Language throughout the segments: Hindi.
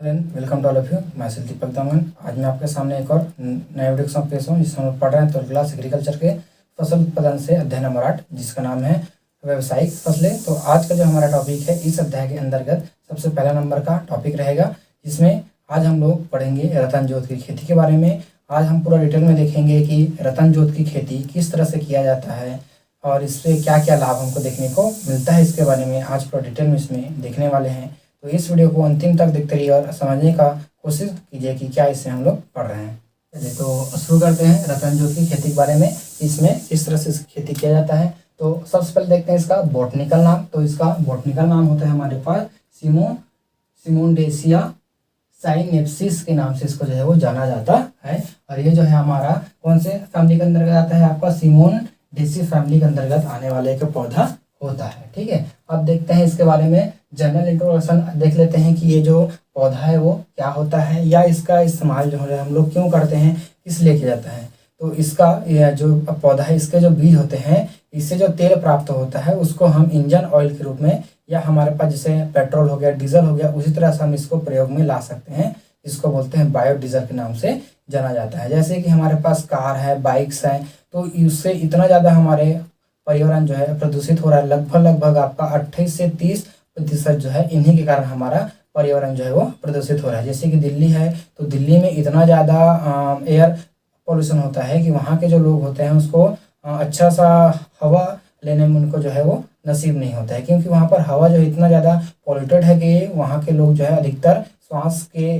Friend, welcome to all of you. मैं दीपक दमन। आज मैं आपके सामने एक और नए वीडियो के साथ पेश हूँ, जिसमें हम पढ़ रहे हैं 12th क्लास एग्रीकल्चर के फसल उत्पादन से अध्याय नंबर 8, जिसका नाम है व्यावसायिक फसलें। तो आज का जो हमारा टॉपिक है, इस अध्याय के अंतर्गत सबसे पहला नंबर का टॉपिक रहेगा, जिसमें आज हम लोग पढ़ेंगे रतन जोत की खेती के बारे में। आज हम पूरा डिटेल में देखेंगे कि रतन जोत की खेती किस तरह से किया जाता है और इससे क्या क्या लाभ हमको देखने को मिलता है, इसके बारे में आज पूरा डिटेल में इसमें देखने वाले हैं। तो इस वीडियो को अंतिम तक देखते रहिए और समझने का कोशिश कीजिए कि क्या इससे हम लोग पढ़ रहे हैं। चलिए तो शुरू करते हैं रतन जोत की खेती के बारे में, इसमें किस तरह से खेती किया जाता है। तो सबसे पहले देखते हैं इसका बॉटनिकल नाम। तो इसका बॉटनिकल नाम होता है हमारे पास सिमोंडेसिया साइनेप्सिस के नाम से इसको जो है वो जाना जाता है। और ये जो है हमारा कौन से फैमिली के अंतर्गत आता है, आपका सिमोंडेसी फैमिली के अंतर्गत आने वाले एक पौधा होता है। ठीक है, अब देखते हैं इसके बारे में जनरल इंट्रोडक्शन देख लेते हैं कि ये जो पौधा है वो क्या होता है, या इसका इस्तेमाल जो है हम लोग क्यों करते हैं, किस लिए किया जाता है। तो इसका जो पौधा है, इसके जो बीज होते हैं, इससे जो तेल प्राप्त होता है उसको हम इंजन ऑयल के रूप में, या हमारे पास जैसे पेट्रोल हो गया, डीजल हो गया, उसी तरह से हम इसको प्रयोग में ला सकते हैं। इसको बोलते हैं बायोडीजल के नाम से जाना जाता है। जैसे कि हमारे पास कार है, बाइक्स हैं, तो इससे इतना ज़्यादा हमारे पर्यावरण जो है प्रदूषित हो रहा है। लगभग आपका 28 से 30% जो है इन्हीं के कारण हमारा पर्यावरण जो है वो प्रदूषित हो रहा है। जैसे कि दिल्ली है, तो दिल्ली में इतना ज़्यादा एयर पोल्यूशन होता है कि वहाँ के जो लोग होते हैं उसको अच्छा सा हवा लेने में उनको जो है वो नसीब नहीं होता है, क्योंकि वहाँ पर हवा जो है इतना ज़्यादा पॉल्यूटेड है कि वहाँ के लोग जो है अधिकतर श्वास के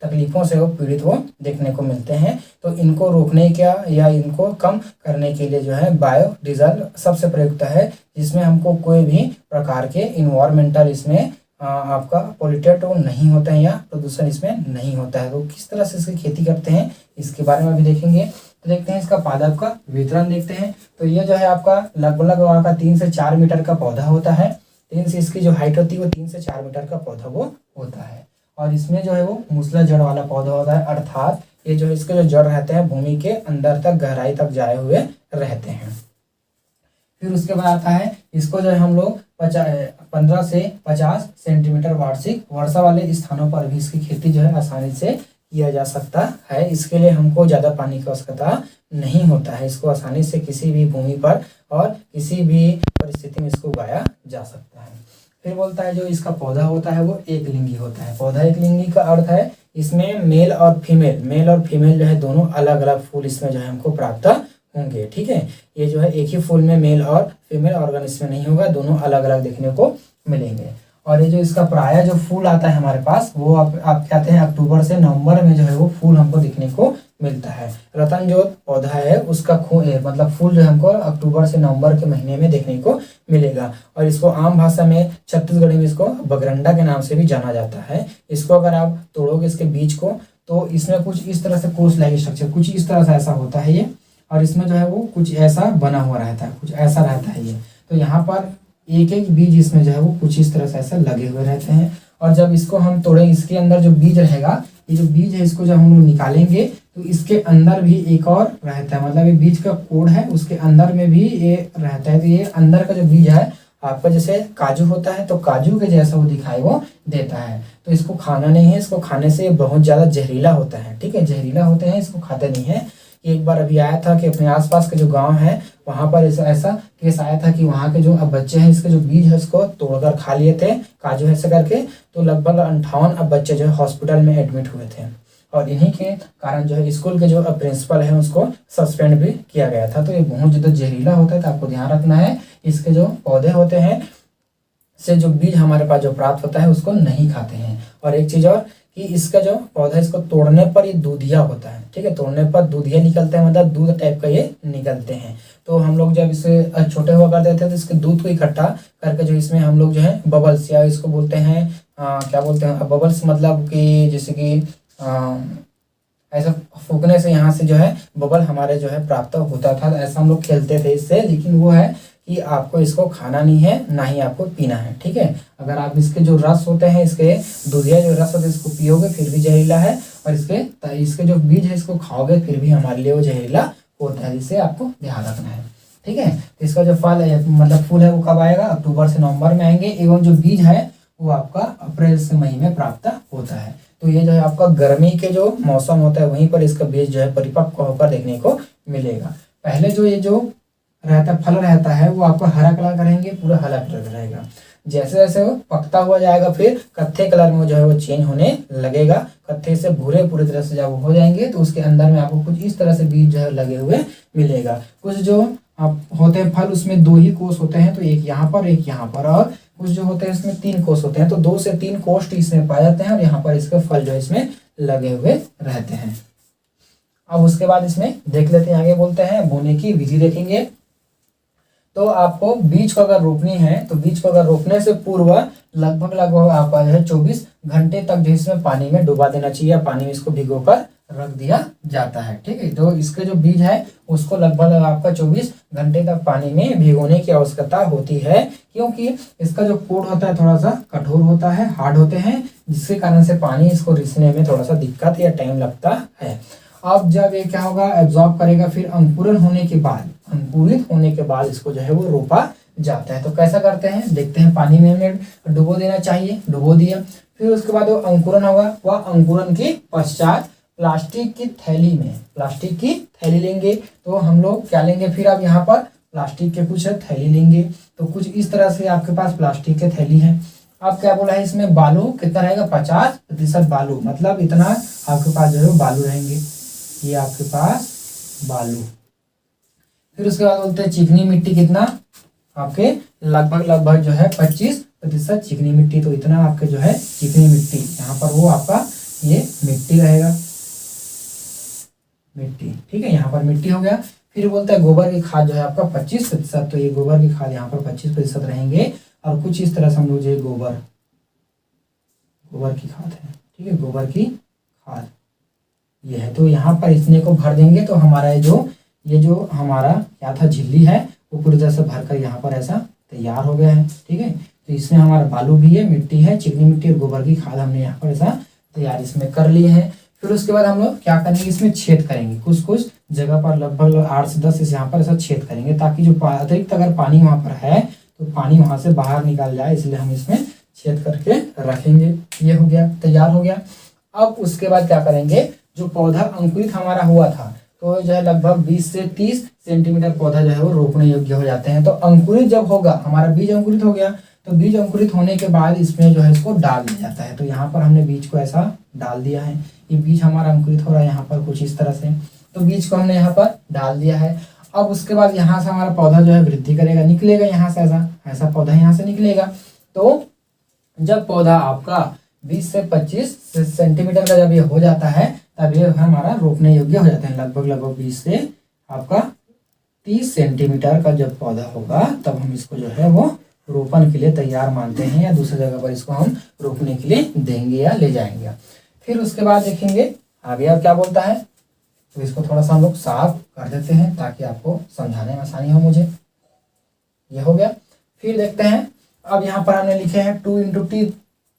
तकलीफों से वो पीड़ित हो देखने को मिलते हैं। तो इनको रोकने का या इनको कम करने के लिए जो है बायोडीजल सबसे प्रयुक्त है, जिसमें हमको कोई भी प्रकार के इन्वायरमेंटल इसमें आपका पॉल्यूटेड नहीं होता है या प्रदूषण इसमें नहीं होता है। तो किस तरह से इसकी खेती करते हैं इसके बारे में भी देखेंगे। तो देखते हैं इसका पादप का वितरण देखते हैं। तो ये जो है आपका लगभग आपका 3 से 4 मीटर का पौधा होता है। 3 से इसकी जो हाइट होती है वो 3 से 4 मीटर का पौधा वो होता है। और इसमें जो है वो मूसला जड़ वाला पौधा होता है, अर्थात ये जो इसके जो जड़ रहते हैं भूमि के अंदर तक गहराई तक जाए हुए रहते हैं। फिर उसके बाद आता है इसको जो है हम लोग 15 से 50 सेंटीमीटर वार्षिक वर्षा वाले स्थानों पर भी इसकी खेती जो है आसानी से किया जा सकता है। इसके लिए हमको ज़्यादा पानी की आवश्यकता नहीं होता है। इसको आसानी से किसी भी भूमि पर और किसी भी परिस्थिति में इसको उगाया जा सकता है। फिर बोलता है जो इसका पौधा होता है वो एक लिंगी होता है। पौधा एक लिंगी का अर्थ है इसमें मेल और फीमेल जो है दोनों अलग अलग फूल इसमें जो है हमको प्राप्त होंगे। ठीक है, ये जो है एक ही फूल में मेल और फीमेल ऑर्गन इसमें नहीं होगा, दोनों अलग अलग देखने को मिलेंगे। और ये जो इसका प्राय जो फूल आता है हमारे पास वो आप कहते हैं अक्टूबर से नवंबर में जो है वो फूल हमको दिखने को मिलता है। रतन जो पौधा है उसका मतलब फूल जो हमको अक्टूबर से नवंबर के महीने में देखने को मिलेगा। और इसको आम भाषा में छत्तीसगढ़ी में इसको बगरंडा के नाम से भी जाना जाता है। इसको अगर आप तोड़ोगे इसके बीज को, तो इसमें कुछ इस तरह से कोर्स लाइक स्ट्रक्चर कुछ इस तरह से ऐसा होता है ये, और इसमें जो है वो कुछ ऐसा बना हुआ रहता है, कुछ ऐसा रहता है ये। तो यहाँ पर एक एक बीज इसमें जो है वो कुछ इस तरह से ऐसे लगे हुए रहते हैं। और जब इसको हम तोड़ेंगे, इसके अंदर जो बीज रहेगा, ये जो बीज है इसको जब हम लोग निकालेंगे तो इसके अंदर भी एक और रहता है, मतलब ये बीज का कोड है, उसके अंदर में भी ये रहता है। तो ये अंदर का जो बीज है आपका जैसे काजू होता है, तो काजू के जैसा वो दिखाई वो देता है। तो इसको खाना नहीं है, इसको खाने से बहुत ज़्यादा जहरीला होता है। ठीक है, जहरीला होते हैं, इसको खाते नहीं है। एक बार अभी आया था कि अपने आसपास के जो गांव है वहां पर ऐसा केस आया था कि वहां के जो अब बच्चे हैं इसके जो बीज है उसको तोड़कर खा लिए थे, काजू ऐसे करके। तो लगभग 58 अब बच्चे जो है हॉस्पिटल में एडमिट हुए थे। और इन्हीं के कारण जो है स्कूल के जो प्रिंसिपल है उसको सस्पेंड भी किया गया था। तो ये बहुत ज़्यादा जहरीला होता है, तो आपको ध्यान रखना है। इसके जो पौधे होते हैं से जो बीज हमारे पास जो प्राप्त होता है उसको नहीं खाते हैं। और एक चीज़ और कि इसका जो पौधा है इसको तोड़ने पर ये दूधिया होता है। ठीक है, तोड़ने पर दूधिया निकलते हैं, मतलब दूध टाइप का ये निकलते हैं। तो हम लोग जब इसे छोटे हुआ करते थे तो इसके दूध को इकट्ठा करके जो इसमें हम लोग जो है बबल्स, या इसको बोलते हैं क्या बोलते हैं बबल्स, मतलब कि जैसे कि ऐसा फूकने से यहाँ से जो है बबल हमारे जो है प्राप्त होता था। ऐसा हम लोग खेलते थे इससे। लेकिन वो है कि आपको इसको खाना नहीं है, ना ही आपको पीना है। ठीक है, अगर आप इसके जो रस होते हैं, इसके दूधिया जो रस होते हैं इसको पियोगे फिर भी जहरीला है, और इसके जो बीज है इसको खाओगे फिर भी हमारे लिए वो जहरीला होता है, जिससे आपको ध्यान रखना है। ठीक है, तो इसका जो फल है मतलब फूल है वो कब आएगा, अक्टूबर से नवंबर में आएंगे। एवं जो बीज है वो आपका अप्रैल से मई में प्राप्त होता है। तो ये जो है आपका गर्मी के जो मौसम होता है वहीं पर इसका बीज जो है परिपक्व होकर देखने को मिलेगा। पहले जो ये जो रहता फल रहता है वो आपको हरा कलर करेंगे, पूरा हरा कलर रहेगा। जैसे जैसे वो पकता हुआ जाएगा फिर कत्थे कलर में जो है वो चेंज होने लगेगा, कत्थे से भूरे पूरी तरह से जब हो जाएंगे तो उसके अंदर में आपको कुछ इस तरह से बीज जो है लगे हुए मिलेगा। कुछ जो आप होते हैं फल उसमें 2 ही कोष होते हैं, तो एक यहाँ पर एक यहाँ पर, और कुछ जो होते हैं इसमें 3 कोष होते हैं, तो 2 से 3 कोष्ठ इसमें पाए जाते हैं और यहाँ पर इसके फल जो है इसमें लगे हुए रहते हैं। अब उसके बाद इसमें देख लेते हैं, आगे बोलते हैं बोने की विधि देखेंगे। तो आपको बीज को अगर रोपनी है तो बीज को अगर रोपने से पूर्व लगभग आपका जो है 24 घंटे तक जो इसमें पानी में डुबा देना चाहिए, पानी में इसको भिगोकर रख दिया जाता है। ठीक है, तो इसके जो बीज है उसको लगभग आपका 24 घंटे तक पानी में भिगोने की आवश्यकता होती है, क्योंकि इसका जो कोड होता है थोड़ा सा कठोर होता है, हार्ड होते हैं, जिसके कारण से पानी इसको रिसने में थोड़ा सा दिक्कत या टाइम लगता है। अब जब ये क्या होगा एब्जॉर्ब करेगा, फिर अंकुरन होने के बाद, अंकुरित होने के बाद इसको जो है वो रोपा जाता है। तो कैसा करते हैं देखते हैं, पानी में हमें डुबो देना चाहिए, डुबो दिया, फिर उसके बाद वो अंकुरन होगा, वह अंकुरन के पश्चात प्लास्टिक की थैली में, प्लास्टिक की थैली लेंगे। तो हम लोग क्या लेंगे फिर, अब यहाँ पर प्लास्टिक के कुछ थैली लेंगे, तो कुछ इस तरह से आपके पास प्लास्टिक के थैली है। अब क्या बोला है इसमें बालू कितना रहेगा, 50% बालू, मतलब इतना आपके पास जो है बालू रहेंगे, ये आपके पास बालू। फिर उसके बाद बोलते हैं चिकनी मिट्टी कितना, आपके लगभग जो है 25% चिकनी मिट्टी, तो इतना आपके जो है चिकनी मिट्टी, यहाँ पर वो आपका ये मिट्टी रहेगा, मिट्टी। ठीक है, यहाँ पर मिट्टी हो गया। फिर बोलते हैं गोबर की खाद जो है आपका 25%, तो ये गोबर की खाद यहाँ पर 25% रहेंगे, और कुछ इस तरह से हम लोग जो गोबर की खाद है, ठीक है, गोबर की खाद ये है। तो यहाँ पर इतने को भर देंगे तो हमारा ये जो हमारा क्या था झिल्ली है वो पूरी तरह से भरकर यहाँ पर ऐसा तैयार हो गया है। ठीक है, तो इसमें हमारा बालू भी है, मिट्टी है, चिकनी मिट्टी और गोबर की खाद हमने यहाँ पर ऐसा तैयार इसमें कर लिए हैं। फिर उसके बाद हम लोग क्या करेंगे, इसमें छेद करेंगे, कुछ जगह पर लगभग 8 से 10 इस यहाँ पर ऐसा छेद करेंगे, ताकि जो अतिरिक्त अगर पानी वहाँ पर है तो पानी वहाँ से बाहर निकल जाए, इसलिए हम इसमें छेद करके रखेंगे। ये हो गया, तैयार हो गया। अब उसके बाद क्या करेंगे, जो पौधा अंकुरित हमारा हुआ था तो जो है लगभग 20 से 30 सेंटीमीटर पौधा जो है वो रोपने योग्य हो जाते हैं। तो अंकुरित जब होगा, हमारा बीज अंकुरित हो गया, तो बीज अंकुरित होने के बाद इसमें जो है इसको डाल दिया जाता है। तो यहाँ पर हमने बीज को ऐसा डाल दिया है, ये बीज हमारा अंकुरित हो रहा है यहाँ पर कुछ इस तरह से, तो बीज को हमने यहाँ पर डाल दिया है। अब उसके बाद यहाँ से हमारा पौधा जो है वृद्धि करेगा, निकलेगा यहाँ से ऐसा पौधा यहाँ से निकलेगा। तो जब पौधा आपका 20 से 25 सेंटीमीटर का जब ये हो जाता है तब ये हमारा रोपने योग्य हो जाते हैं। लगभग 20 से आपका 30 सेंटीमीटर का जब पौधा होगा तब हम इसको जो है वो रोपण के लिए तैयार मानते हैं, या दूसरी जगह पर इसको हम रोपने के लिए देंगे या ले जाएंगे। फिर उसके बाद देखेंगे आगे और क्या बोलता है, तो इसको थोड़ा सा हम लोग साफ कर देते हैं ताकि आपको समझाने में आसानी हो मुझे। ये हो गया। फिर देखते हैं, अब यहाँ पर हमने लिखे हैं 2 ×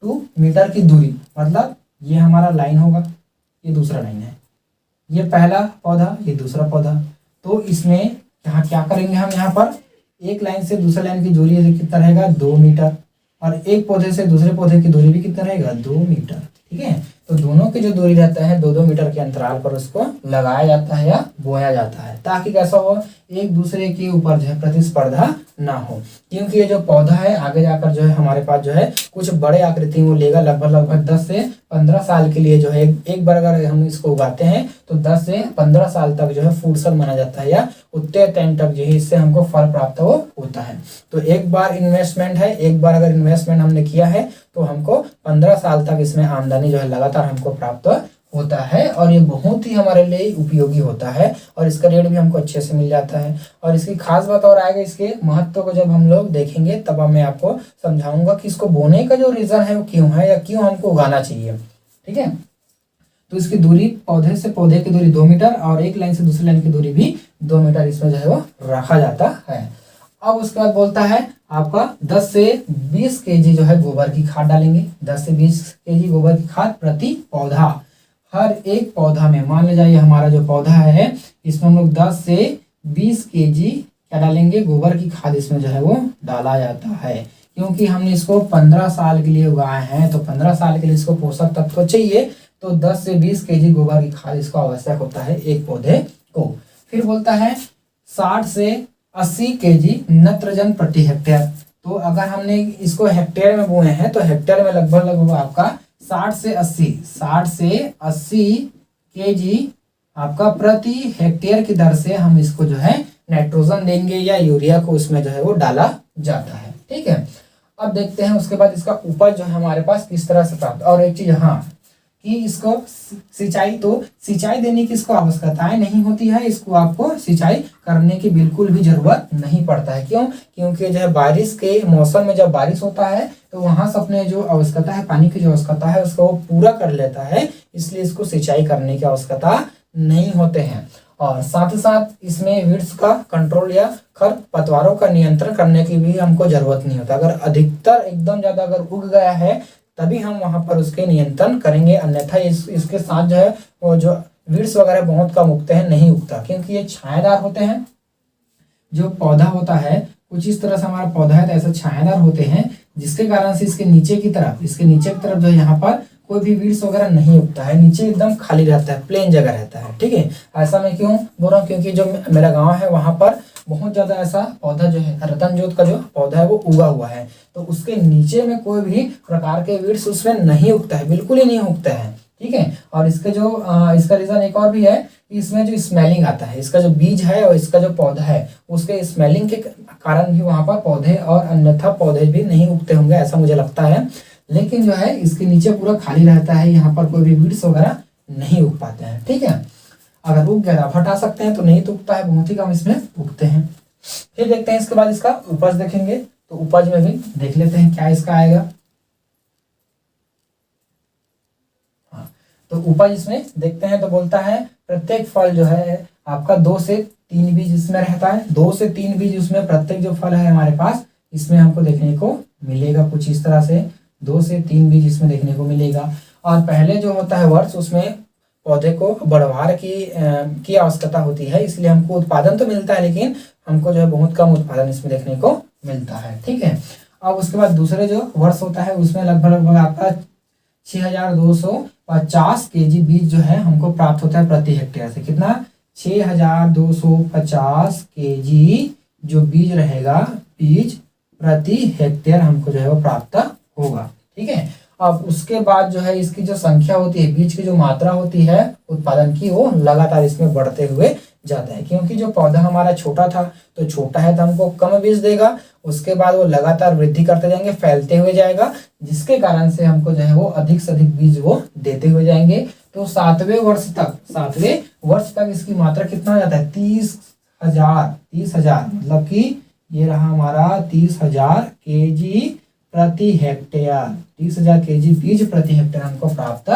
2 मीटर की दूरी, मतलब ये हमारा लाइन होगा, ये दूसरा लाइन है, ये पहला पौधा, ये दूसरा पौधा। तो इसमें यहाँ क्या करेंगे, हम यहाँ पर एक लाइन से दूसरे लाइन की दूरी कितना रहेगा 2 मीटर, और एक पौधे से दूसरे पौधे की दूरी भी कितना रहेगा 2 मीटर। ठीक है, तो दोनों की जो दूरी रहता है 2-2 मीटर के अंतराल पर उसको लगाया जाता है या बोया जाता है, ताकि कैसा हो, एक दूसरे के ऊपर जो है प्रतिस्पर्धा ना हो। क्योंकि ये जो पौधा है आगे जाकर जो है हमारे पास जो है कुछ बड़े आकृति में लेगा, लगभग 10 से 15 साल के लिए जो है, एक बार अगर हम इसको उगाते हैं तो 10 से 15 साल तक जो है फूटसल माना जाता है, या उतने टाइम तक जो है इससे हमको फल प्राप्त होता है। तो एक बार इन्वेस्टमेंट है, एक बार अगर इन्वेस्टमेंट हमने किया है तो हमको 15 साल तक इसमें आमदनी जो है लगातार हमको प्राप्त होता है, और ये बहुत ही हमारे लिए उपयोगी होता है, और इसका रेट भी हमको अच्छे से मिल जाता है। और इसकी खास बात और आएगा, इसके महत्व को जब हम लोग देखेंगे तब मैं आपको समझाऊंगा कि इसको बोने का जो रीजन है वो क्यों है, या क्यों हमको उगाना चाहिए। ठीक है, तो इसकी दूरी पौधे से पौधे की दूरी 2 मीटर, और एक लाइन से दूसरी लाइन की दूरी भी 2 मीटर इसमें जो है वो रखा जाता है। अब उसके बाद बोलता है आपका 10 से 20 केजी जो है गोबर की खाद डालेंगे, 10 से 20 केजी गोबर की खाद प्रति पौधा। हर एक पौधा में, मान लीजिए ये हमारा जो पौधा है इसमें हम लोग 10 से 20 केजी क्या डालेंगे, गोबर की खाद इसमें जो है वो डाला जाता है। क्योंकि हमने इसको 15 साल के लिए उगाए हैं, तो 15 साल के लिए इसको पोषक तत्व चाहिए, तो 10 से 20 केजी गोबर की खाद इसको आवश्यक होता है एक पौधे को। फिर बोलता है 60 से 80 केजी नत्रजन प्रति हेक्टेयर। तो अगर हमने इसको हेक्टेयर में बोए हैं तो हेक्टेयर में लगभग आपका 60 से 80 केजी आपका प्रति हेक्टेयर की दर से हम इसको जो है नाइट्रोजन देंगे या यूरिया को उसमें जो है वो डाला जाता है। ठीक है, अब देखते हैं उसके बाद इसका उपज जो है हमारे पास किस तरह से प्राप्त। और एक चीज हाँ कि इसको सिंचाई देने की इसको आवश्यकताएं नहीं होती है, इसको आपको सिंचाई करने की बिल्कुल भी जरूरत नहीं पड़ता है। क्यों? क्योंकि जो है बारिश के मौसम में जब बारिश होता है तो वहां से अपने जो आवश्यकता है, पानी की जो आवश्यकता है उसको वो पूरा कर लेता है, इसलिए इसको सिंचाई करने की आवश्यकता नहीं होते हैं। और साथ ही साथ इसमें वीड्स का कंट्रोल या खरपतवारों का नियंत्रण करने की भी हमको जरूरत नहीं होता। अगर अधिकतर एकदम ज्यादा अगर उग गया है तभी हम वहां पर उसके नियंत्रण करेंगे, अन्यथा इसके साथ जो है वो जो वीड्स वगैरह बहुत कम उगते हैं, नहीं उगता, क्योंकि ये छायादार होते हैं। जो पौधा होता है कुछ इस तरह से हमारा पौधा है तो ऐसा छायादार होते हैं, जिसके कारण से इसके नीचे की तरफ जो यहाँ पर कोई भी वीड्स वगैरह नहीं उगता है, नीचे एकदम खाली रहता है, प्लेन जगह रहता है। ठीक है, ऐसा मैं क्यों बोल रहा हूँ? क्योंकि जो मेरा गांव है वहां पर बहुत ज्यादा ऐसा पौधा जो है रतनजोत का जो पौधा है वो उगा हुआ है, तो उसके नीचे में कोई भी प्रकार के वीड्स उसमें नहीं उगता है, बिल्कुल ही नहीं उगता है। ठीक है, और इसके जो इसका रीजन एक और भी है, इसमें जो स्मेलिंग आता है, इसका जो बीज है और इसका जो पौधा है उसके स्मेलिंग के कारण भी वहां पर पौधे और अन्यथा पौधे भी नहीं उगते होंगे, ऐसा मुझे लगता है। लेकिन जो है इसके नीचे पूरा खाली रहता है, यहाँ पर कोई भी वीड्स वगैरह नहीं उग पाते हैं। ठीक है, अगर उग गया आप हटा सकते हैं, तो नहीं तो उगता है, बहुत ही कम इसमें उगते हैं। फिर देखते हैं इसके बाद इसका उपज देखेंगे, तो उपज में भी देख लेते हैं क्या इसका आएगा। हाँ, तो उपज इसमें देखते हैं तो बोलता है प्रत्येक फल जो है आपका 2 से 3 बीज इसमें रहता है, 2 से 3 बीज उसमें प्रत्येक जो फल है हमारे पास इसमें हमको देखने को मिलेगा, कुछ इस तरह से 2 से 3 बीज इसमें देखने को मिलेगा। और पहले जो होता है वर्ष उसमें पौधे को बढ़वार की आवश्यकता होती है, इसलिए हमको उत्पादन तो मिलता है लेकिन हमको जो है बहुत कम उत्पादन इसमें देखने को मिलता है। ठीक है, अब उसके बाद दूसरे जो वर्ष होता है उसमें लगभग आपका 6250 केजी बीज जो है हमको प्राप्त होता है प्रति हेक्टेयर से। कितना? 6250 केजी जो बीज रहेगा, बीज प्रति हेक्टेयर हमको जो है वो प्राप्त होगा। ठीक है, अब उसके बाद जो है इसकी जो संख्या होती है, बीज की जो मात्रा होती है उत्पादन की, वो लगातार इसमें बढ़ते हुए जाता है। क्योंकि जो पौधा हमारा छोटा था तो छोटा है तो हमको कम बीज देगा, उसके बाद वो लगातार वृद्धि करते जाएंगे, फैलते हुए जाएगा, जिसके कारण से हमको जो है वो अधिक से अधिक बीज वो देते हुए जाएंगे। तो 7वें वर्ष तक इसकी मात्रा कितना हो जाता है? 30,000 मतलब कि ये रहा हमारा 30,000 केजी प्रति हेक्टेयर, 30,000 केजी बीज प्रति हेक्टेयर हमको प्राप्त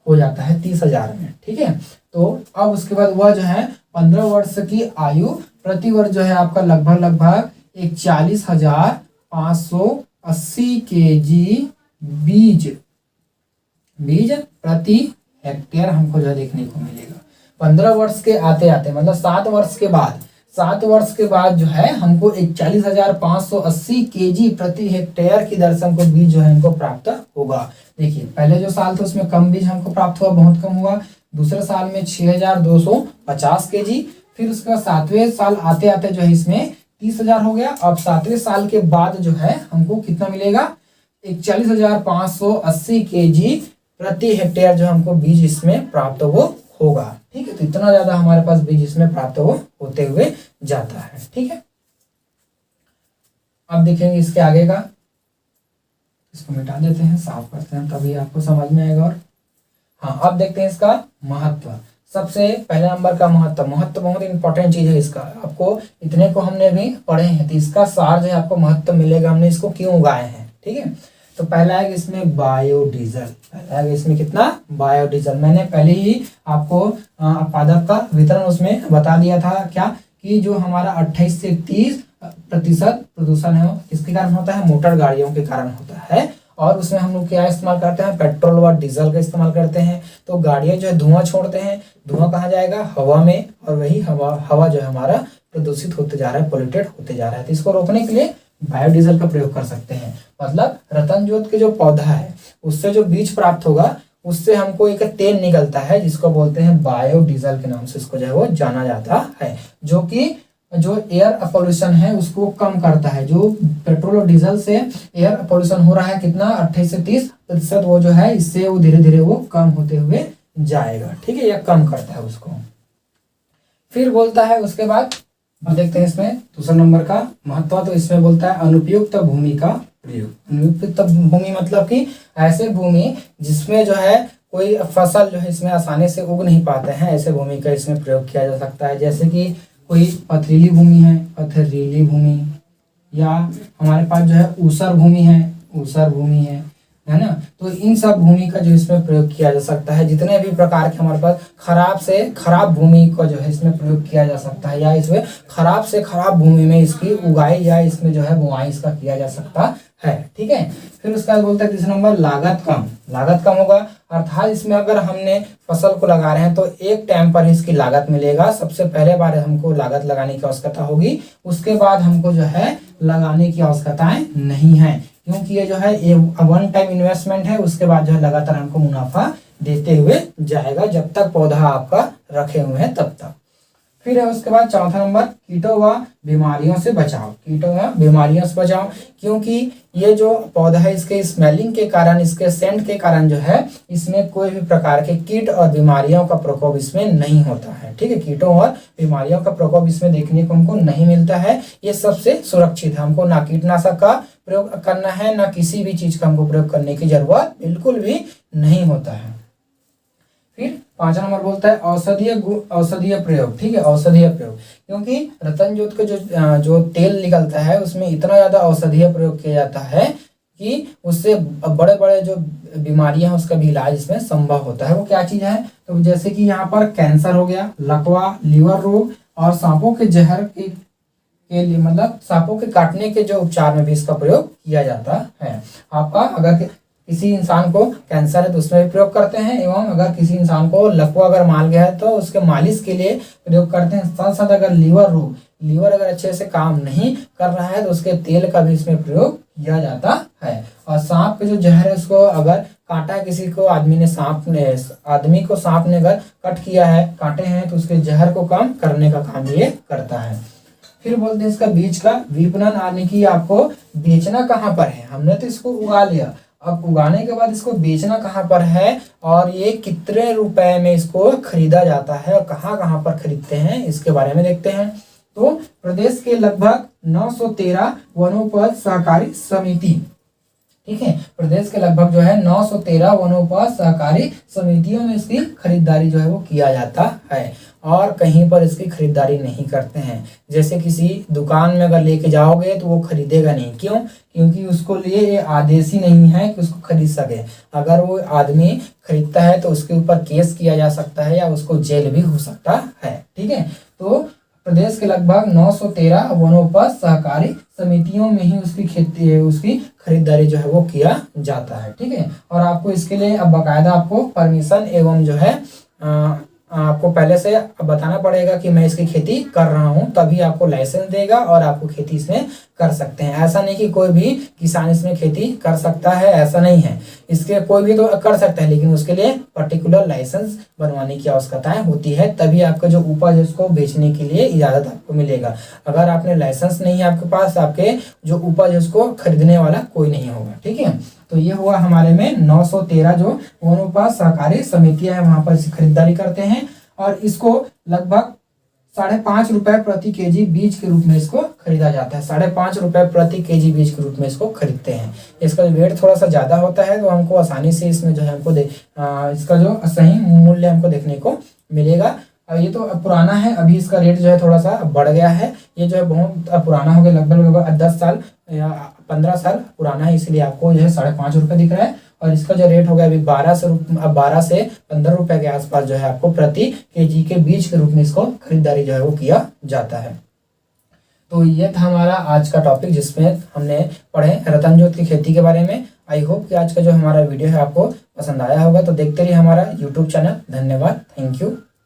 हो जाता है 30,000 में। ठीक है, तो अब उसके बाद वह जो है 15 वर्ष की आयु प्रति वर्ष जो है आपका लगभग 41,580 केजी बीज प्रति हेक्टेयर हमको जो देखने को मिलेगा। 15 वर्ष के आते आते मतलब 7 वर्ष के बाद जो है हमको 41,580 केजी प्रति हेक्टेयर की दर से हमको बीज जो है हमको प्राप्त होगा। देखिए पहले जो साल था उसमें कम बीज हमको प्राप्त हुआ, बहुत कम हुआ। दूसरे साल में 6,250 केजी, फिर उसके बाद 7वें साल आते आते जो है इसमें 30,000 हो गया। अब 7वें साल के बाद जो है हमको कितना मिलेगा? 41,580 केजी प्रति हेक्टेयर जो हमको बीज इसमें प्राप्त होगा। ठीक है, तो इतना ज्यादा हमारे पास बीज इसमें प्राप्त होते हुए जाता है। ठीक है, अब देखेंगे इसके आगे का, इसको मिटा देते हैं, साफ करते हैं, तभी आपको समझ में आएगा। और हाँ, अब देखते हैं इसका महत्व। सबसे पहले नंबर का महत्व बहुत इंपॉर्टेंट चीज है इसका, आपको इतने को हमने भी पढ़े हैं, तो इसका सार जो है आपको महत्व मिलेगा, हमने इसको क्यों उगाए हैं। ठीक है, तो पहला है इसमें बायोडीजल, पहला है इसमें कितना? बायोडीजल। मैंने पहले ही आपको पादप का वितरण उसमें बता दिया था, क्या कि जो हमारा 28 से 30% प्रदूषण है किसके कारण होता है? मोटर गाड़ियों के कारण होता है। और उसमें हम लोग क्या इस्तेमाल करते हैं? पेट्रोल व डीजल का इस्तेमाल करते हैं। तो गाड़ियां जो है धुआं छोड़ते हैं, धुआं कहाँ जाएगा? हवा में, और वही हवा जो है हमारा प्रदूषित होते जा रहा है, पोल्यूटेड होते जा रहा है। तो इसको रोकने के लिए बायोडीजल का प्रयोग कर सकते हैं। मतलब रतन जोत के जो पौधा है उससे जो बीज प्राप्त होगा उससे हमको एक तेल निकलता है जिसको बोलते हैं बायोडीजल के नाम से इसको जो है वो जाना जाता है, जो कि जो एयर पोल्यूशन है उसको कम करता है। जो पेट्रोल और डीजल से एयर पोल्यूशन हो रहा है कितना 28 से 30%, वो जो है इससे वो धीरे धीरे वो कम होते हुए जाएगा। ठीक है, यह कम करता है उसको। फिर बोलता है उसके बाद अब देखते हैं इसमें दूसरा नंबर का महत्व। तो इसमें बोलता है अनुपयुक्त भूमि का प्रयोग। अनुपयुक्त भूमि मतलब कि ऐसे भूमि जिसमें जो है कोई फसल जो है इसमें आसानी से उग नहीं पाते हैं, ऐसे भूमि का इसमें प्रयोग किया जा सकता है। जैसे कि कोई पथरीली भूमि है, पथरीली भूमि, या हमारे पास जो है ऊसर भूमि है ना। तो इन सब भूमि का जो इसमें प्रयोग किया जा सकता है। जितने भी प्रकार के हमारे पास खराब से खराब भूमि को जो है इसमें प्रयोग किया जा सकता है, या इसमें खराब से खराब भूमि में इसकी उगाई या इसमें जो है बुआई इसका किया जा सकता है। ठीक है, फिर उसके बाद बोलता है तीसरा नंबर लागत कम। लागत कम होगा अर्थात इसमें अगर हमने फसल को लगा रहे हैं तो एक टाइम पर इसकी लागत मिलेगा। सबसे पहले बार हमको लागत लगाने की आवश्यकता होगी, उसके बाद हमको जो है लगाने की आवश्यकताएं नहीं है, क्योंकि ये जो है ये वन टाइम इन्वेस्टमेंट है। उसके बाद जो है लगातार हमको मुनाफा देते हुए जाएगा जब तक पौधा आपका रखे हुए हैं तब तक। फिर है उसके बाद चौथा नंबर कीटों व बीमारियों से बचाव। कीटों व बीमारियों से बचाव, क्योंकि ये जो पौधा है इसके स्मेलिंग के कारण, इसके सेंट के कारण जो है इसमें कोई भी प्रकार के कीट और बीमारियों का प्रकोप इसमें नहीं होता है। ठीक है, कीटों और बीमारियों का प्रकोप इसमें देखने को हमको नहीं मिलता है। ये सबसे सुरक्षित है। हमको ना कीटनाशक का प्रयोग करना है, ना किसी भी चीज का हमको प्रयोग करने की जरूरत बिल्कुल भी नहीं होता है। फिर पांचवा नंबर बोलता है औषधीय प्रयोग। ठीक है, औषधीय प्रयोग, क्योंकि रतन जोत का जो तेल निकलता है उसमें इतना ज्यादा औषधीय प्रयोग किया जाता है कि उससे बड़े बड़े जो बीमारियां हैं उसका भी इलाज इसमें संभव होता है। वो क्या चीज है, तो जैसे कि यहाँ पर कैंसर हो गया, लकवा, लीवर रोग और सांपों के जहर के लिए, मतलब सांपों के काटने के जो उपचार में भी इसका प्रयोग किया जाता है। आपका अगर किसी इंसान को कैंसर है तो उसमें भी प्रयोग करते हैं, एवं अगर किसी इंसान को लकवा अगर माल गया है तो उसके मालिश के लिए प्रयोग करते हैं। साथ साथ अगर लीवर अगर अच्छे से काम नहीं कर रहा है तो उसके तेल का भी इसमें प्रयोग किया जाता है। और सांप के जो जहर है उसको अगर काटा है किसी को, आदमी को सांप ने अगर कट किया है, काटे हैं, तो उसके जहर को कम करने का काम ये करता है। फिर बोलते हैं इसका बीज का विपणन, यानी कि आपको बेचना कहाँ पर है। हमने तो इसको उगा लिया, अब उगाने के बाद इसको बेचना कहाँ पर है और ये कितने रुपए में इसको खरीदा जाता है और कहाँ कहाँ पर खरीदते हैं इसके बारे में देखते हैं। तो प्रदेश के लगभग 913 वनोपज सहकारी समिति, ठीक है, प्रदेश के लगभग जो है 913 वनोपज सहकारी समितियों में इसकी खरीदारी जो है वो किया जाता है, और कहीं पर इसकी खरीदारी नहीं करते हैं। जैसे किसी दुकान में अगर लेके जाओगे तो वो खरीदेगा नहीं। क्यों? क्योंकि उसको लिए ये आदेश ही नहीं है कि उसको खरीद सके। अगर वो आदमी खरीदता है तो उसके ऊपर केस किया जा सकता है या उसको जेल भी हो सकता है। ठीक है, तो प्रदेश के लगभग 913 वनोपज सहकारी समितियों में ही उसकी खरीदारी जो है वो किया जाता है। ठीक है, और आपको इसके लिए अब बाकायदा आपको परमिशन एवं जो है आपको पहले से बताना पड़ेगा कि मैं इसकी खेती कर रहा हूं, तभी आपको लाइसेंस देगा और आपको खेती इसमें कर सकते हैं। ऐसा नहीं कि कोई भी किसान इसमें खेती कर सकता है, ऐसा नहीं है। इसके कोई भी तो कर सकता है, लेकिन उसके लिए पर्टिकुलर लाइसेंस बनवाने की आवश्यकताएं होती है, तभी आपका जो उपज है उसको बेचने के लिए इजाजत आपको मिलेगा। अगर आपने लाइसेंस नहीं है आपके पास, आपके जो उपज है उसको खरीदने वाला कोई नहीं होगा। ठीक है, तो ये हुआ हमारे में 913 जो वनोपज सहकारी समितियां हैं वहां पर इसकी खरीदारी करते हैं, और इसको लगभग 5.5 रुपए प्रति केजी बीज के रूप में इसको खरीदा जाता है। 5.5 रुपए प्रति केजी बीज के रूप में इसको खरीदते हैं। इसका वेट थोड़ा सा ज्यादा होता है तो हमको आसानी से इसमें जो है हमको इसका जो सही मूल्य हमको देखने को मिलेगा। ये तो पुराना है, अभी इसका रेट जो है थोड़ा सा बढ़ गया है। ये जो है बहुत पुराना हो गया, लगभग 10 साल या 15 साल पुराना है, इसलिए आपको जो है 5.5 रुपए दिख रहा है। और इसका जो रेट हो गया अभी 12 से 15 रुपए के आसपास जो है आपको प्रति केजी के बीज के रूप में इसको खरीदारी जो है वो किया जाता है। तो ये था हमारा आज का टॉपिक, जिसमें हमने पढ़े रतन जोत की खेती के बारे में। आई होप कि आज का जो हमारा वीडियो है आपको पसंद आया होगा। तो देखते रहिए हमारा यूट्यूब चैनल। धन्यवाद, थैंक यू।